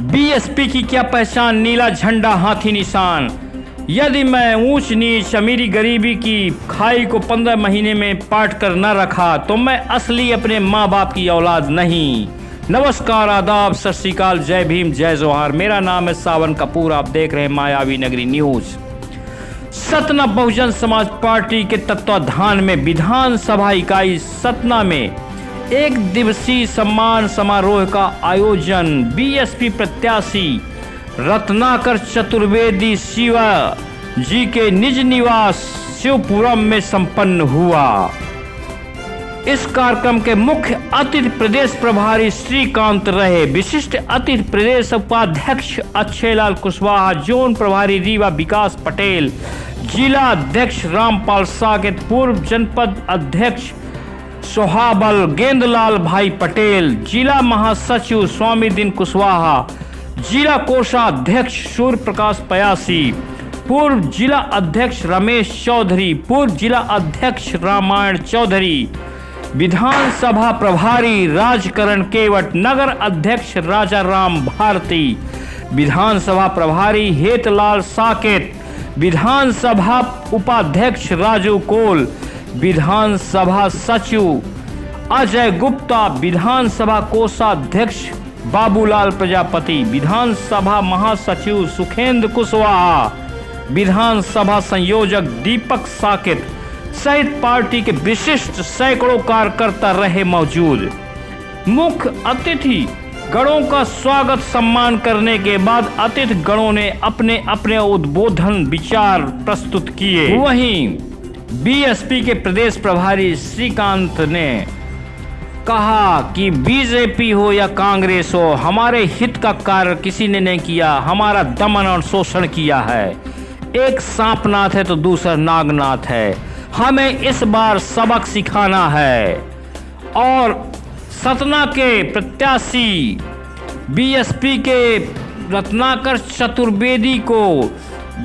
BSP की क्या पहचान, नीला झंडा हाथी निशान। यदि मैं ऊंच नीच अमीरी गरीबी की खाई को 15 महीने में पाट कर न रखा तो मैं असली अपने माँ बाप की औलाद नहीं। नमस्कार, आदाब, सत श्री अकाल, जय भीम, जय जोहार। मेरा नाम है सावन कपूर। आप देख रहे हैं मायावी नगरी न्यूज। सतना बहुजन समाज पार्टी के तत्वाधान में विधानसभा इकाई सतना में एक दिवसीय सम्मान समारोह का आयोजन बीएसपी प्रत्याशी रत्नाकर चतुर्वेदी शिवा जी के निज निवास शिवपुरम में संपन्न हुआ। इस कार्यक्रम के मुख्य अतिथि प्रदेश प्रभारी श्रीकांत रहे। विशिष्ट अतिथि प्रदेश उपाध्यक्ष अक्षयलाल कुशवाहा, जोन प्रभारी रीवा विकास पटेल, जिला अध्यक्ष रामपाल साकेत, पूर्व जनपद अध्यक्ष सोहाबल गेंदलाल भाई पटेल, जिला महासचिव स्वामी दिन कुशवाहा, जिला कोषाध्यक्ष सूर्य प्रकाश पयासी, पूर्व जिला अध्यक्ष रमेश चौधरी, पूर्व जिला अध्यक्ष रामायण चौधरी, विधानसभा प्रभारी राजकरण केवट, नगर अध्यक्ष राजा राम भारती, विधानसभा प्रभारी हेतलाल साकेत, विधानसभा उपाध्यक्ष राजू कोल, विधानसभा सचिव अजय गुप्ता, विधानसभा कोषाध्यक्ष बाबूलाल प्रजापति, विधानसभा महासचिव सुखेंद्र कुशवाहा, विधानसभा संयोजक दीपक साकेत सहित पार्टी के विशिष्ट सैकड़ों कार्यकर्ता रहे मौजूद। मुख्य अतिथि गणों का स्वागत सम्मान करने के बाद अतिथि गणों ने अपने अपने उद्बोधन विचार प्रस्तुत किए। वहीं बीएसपी के प्रदेश प्रभारी श्रीकांत ने कहा कि बीजेपी हो या कांग्रेस हो, हमारे हित का कार्य किसी ने नहीं किया। हमारा दमन और शोषण किया है। एक सांपनाथ है तो दूसरा नागनाथ है। हमें इस बार सबक सिखाना है। और सतना के प्रत्याशी बीएसपी के रत्नाकर चतुर्वेदी को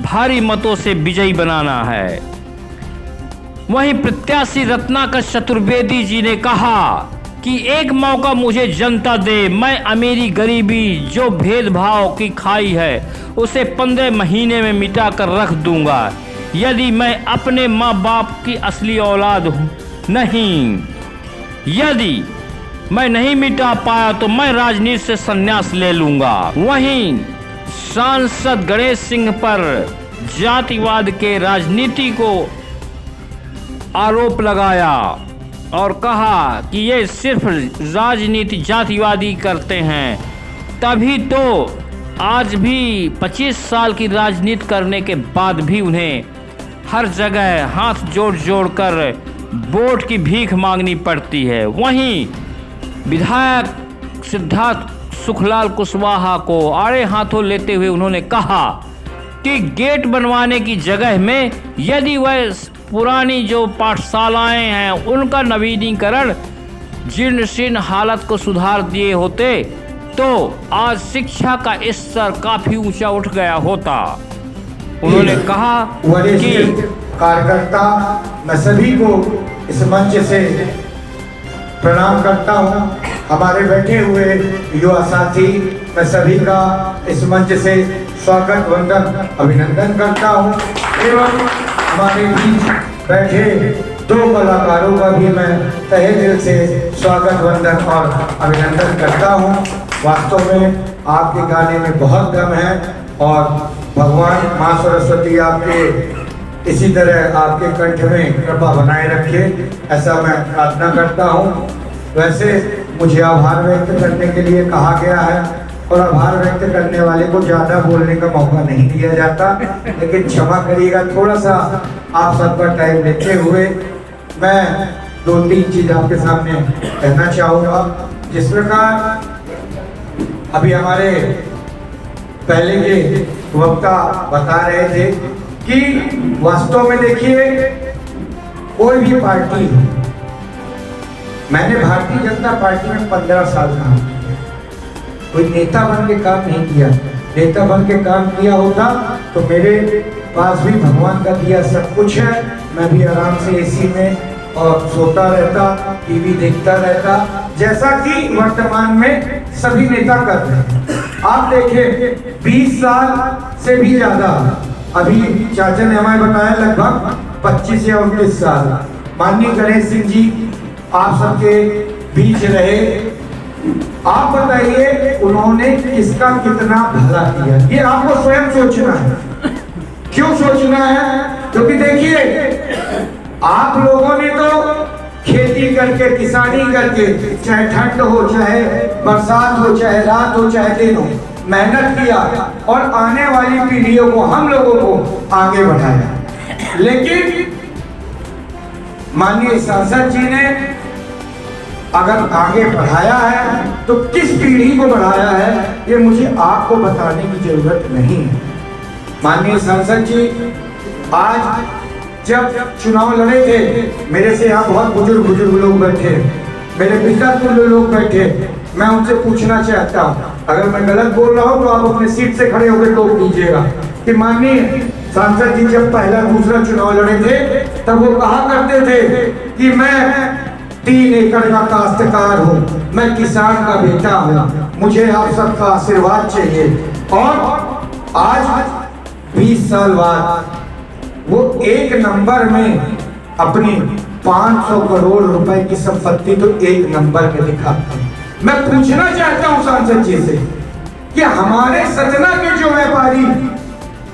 भारी मतों से विजयी बनाना है। वहीं प्रत्याशी रत्नाकर चतुर्वेदी जी ने कहा कि एक मौका मुझे जनता दे, मैं अमीरी गरीबी जो भेदभाव की खाई है उसे 15 महीने में मिटा कर रख दूंगा। यदि मैं अपने माँ बाप की असली औलाद हूँ नहीं, यदि मैं नहीं मिटा पाया तो मैं राजनीति से संन्यास ले लूंगा। वहीं सांसद गणेश सिंह पर जातिवाद के राजनीति को आरोप लगाया और कहा कि ये सिर्फ राजनीति जातिवादी करते हैं। तभी तो आज भी 25 साल की राजनीति करने के बाद भी उन्हें हर जगह हाथ जोड़ जोड़ कर वोट की भीख मांगनी पड़ती है। वहीं विधायक सिद्धार्थ सुखलाल कुशवाहा को आड़े हाथों लेते हुए उन्होंने कहा कि गेट बनवाने की जगह में यदि वह पुरानी जो पाठशालाएं हैं उनका नवीनीकरण, जीर्ण शीर्ण हालत को सुधार दिए होते तो आज शिक्षा का स्तर काफी ऊंचा उठ गया होता। उन्होंने कहा कि कार्यकर्ता मैं सभी को इस मंच से प्रणाम करता हूं। हमारे बैठे हुए युवा साथी मैं सभी का इस मंच से स्वागत वंदन अभिनंदन करता हूं एवं हमारे बीच बैठे 2 कलाकारों का भी मैं तहे दिल से स्वागत वंदन और अभिनंदन करता हूं। वास्तव में आपके गाने में बहुत दम है और भगवान माँ सरस्वती आपके इसी तरह आपके कंठ में कृपा बनाए रखे, ऐसा मैं प्रार्थना करता हूँ। वैसे मुझे आभार व्यक्त करने के लिए कहा गया है और आभार व्यक्त करने वाले को ज़्यादा बोलने का मौका नहीं दिया जाता, लेकिन क्षमा करिएगा, थोड़ा सा आप सबका टाइम लेते हुए मैं 2-3 चीज़ आपके सामने कहना चाहूँगा। जिस प्रकार अभी हमारे पहले के वक्ता बता रहे थे कि वास्तव में देखिए कोई भी पार्टी, मैंने भारतीय जनता पार्टी में 15 साल काम किया, कोई नेता बन के काम नहीं किया। नेता बन के काम किया होता तो मेरे पास भी भगवान का दिया सब कुछ है, मैं भी आराम से एसी में और सोता रहता, टीवी देखता रहता, जैसा कि वर्तमान में सभी नेता कर रहे हैं। आप देखें 20 साल से भी ज्यादा, अभी चाचा ने हमें बताया लगभग 25 या 29 साल माननीय गणेश सिंह जी आप सबके बीच रहे। आप बताइए उन्होंने किसका कितना भला किया, ये आपको स्वयं सोचना है। क्यों सोचना है? क्योंकि देखिए आप लोगों ने तो खेती करके, किसानी करके, चाहे ठंड हो, चाहे बरसात हो, चाहे रात हो, चाहे दिन हो, मेहनत किया और आने वाली पीढ़ियों को, हम लोगों को आगे बढ़ाया। लेकिन माननीय सांसद जी ने अगर आगे बढ़ाया है तो किस पीढ़ी को बढ़ाया है ये मुझे आपको बताने की जरूरत नहीं है। माननीय सांसद जी आज जब चुनाव लड़े थे, मेरे से यहाँ बहुत बुजुर्ग लोग बैठे, मेरे पिता तुल्य लोग बैठे, मैं उनसे पूछना चाहता हूँ, अगर मैं गलत बोल रहा हूँ तो आप अपने सीट से खड़े होकर टोक दीजिएगा कि माननीय सांसद जी जब पहला दूसरा चुनाव लड़े थे तब वो कहा करते थे कि मैं 3 एकड़ का काश्तकार हूँ, मैं किसान का बेटा हूँ, मुझे आप सबका आशीर्वाद चाहिए। और आज 20 साल बाद वो एक नंबर में अपनी 500 करोड़ रुपए की संपत्ति तो एक नंबर में दिखाते हैं। मैं पूछना चाहता हूं सांसद जी से कि हमारे सतना के जो व्यापारी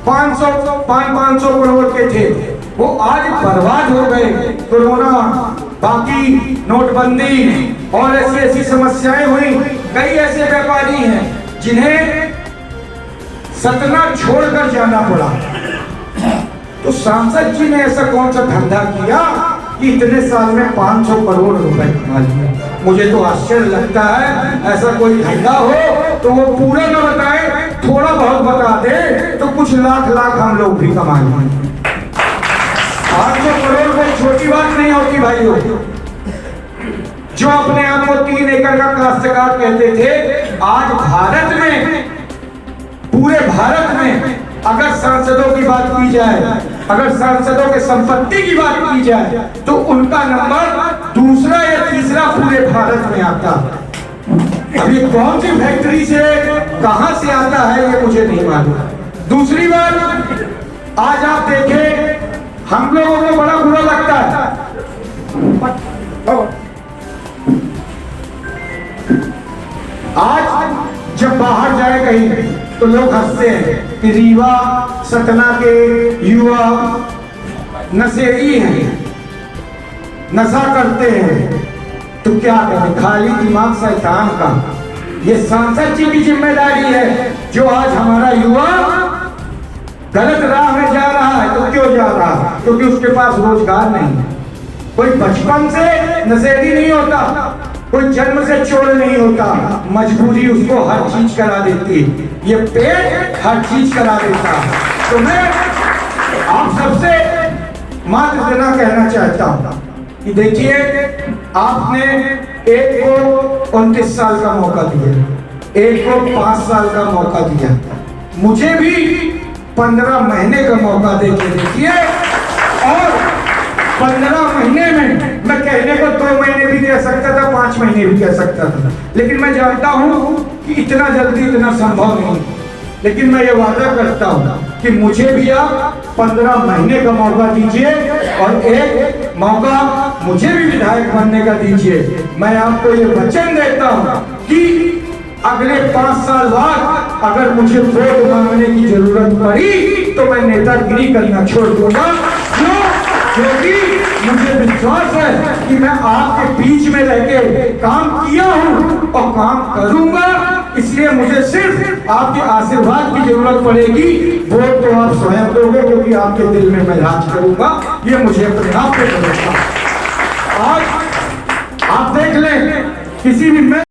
500 करोड़ के थे वो आज बर्बाद हो गए। कोरोना, बाकी नोटबंदी और ऐसी समस्याएं हुई, कई ऐसे व्यापारी हैं जिन्हें सतना छोड़कर जाना पड़ा। तो सांसद जी ने ऐसा कौन सा धंधा किया कि इतने साल में 500 करोड़ रुपए कमा लिया? मुझे तो आश्चर्य लगता है। ऐसा कोई धंधा हो तो वो पूरा न बताए, थोड़ा बहुत बता दे तो कुछ लाख हम लोग भी कमा लेंगे। 500 करोड़ कोई छोटी बात नहीं होती भाइयों। जो अपने आप को 3 एकड़ का काश्तकार कहते थे, आज भारत में, पूरे भारत में अगर सांसदों की बात की जाए, अगर सांसदों के संपत्ति की बात की जाए तो उनका नंबर दूसरा या तीसरा पूरे भारत में आता है। अभी कौन सी फैक्ट्री से, कहां से आता है ये मुझे नहीं मालूम। दूसरी बात, आज आप देखें हम लोगों को बड़ा बुरा लगता है, आज जब बाहर जाए कहीं तो लोग हंसते हैं कि रीवा सतना के युवा नशेड़ी हैं, नशा करते हैं। तो क्या करें, खाली दिमाग शैतान का। ये सांसद जी की जिम्मेदारी है। जो आज हमारा युवा गलत राह में जा रहा है तो क्यों जा रहा है? क्योंकि उसके पास रोजगार नहीं है। कोई बचपन से नशेड़ी नहीं होता, कोई जन्म से चोर नहीं होता, मजबूरी उसको हर चीज करा देती है। ये पेट हर चीज करा देता है। तो मैं आप सबसे मात्र इतना कहना चाहता हूं कि देखिए आपने एक को 29 साल का मौका दिया, एक को 5 साल का मौका दिया, मुझे भी 15 महीने का मौका देके देखिए। और 15 महीने में मैं कहने को 2 महीने भी कह सकता था, 5 महीने भी कह सकता था, लेकिन मैं जानता हूं कि इतना जल्दी इतना संभव नहीं। लेकिन मैं ये वादा करता हूं कि मुझे भी आप 15 महीने का मौका दीजिए और एक मौका मुझे भी विधायक बनने का दीजिए। मैं आपको ये वचन देता हूं कि अगले 5 साल बाद अगर मुझे वोट मांगने की जरूरत पड़ी तो मैं नेतागिरी करना छोड़ दूंगा, क्योंकि मुझे विश्वास है कि मैं आपके बीच में रह के काम किया हूं और काम करूंगा। इसलिए मुझे सिर्फ आपके आशीर्वाद की जरूरत पड़ेगी। वोट तो आप स्वयं दोगे क्योंकि आपके दिल में मैं राज करूंगा, ये मुझे अपने आप पे भरोसा। आज आप देख लें किसी भी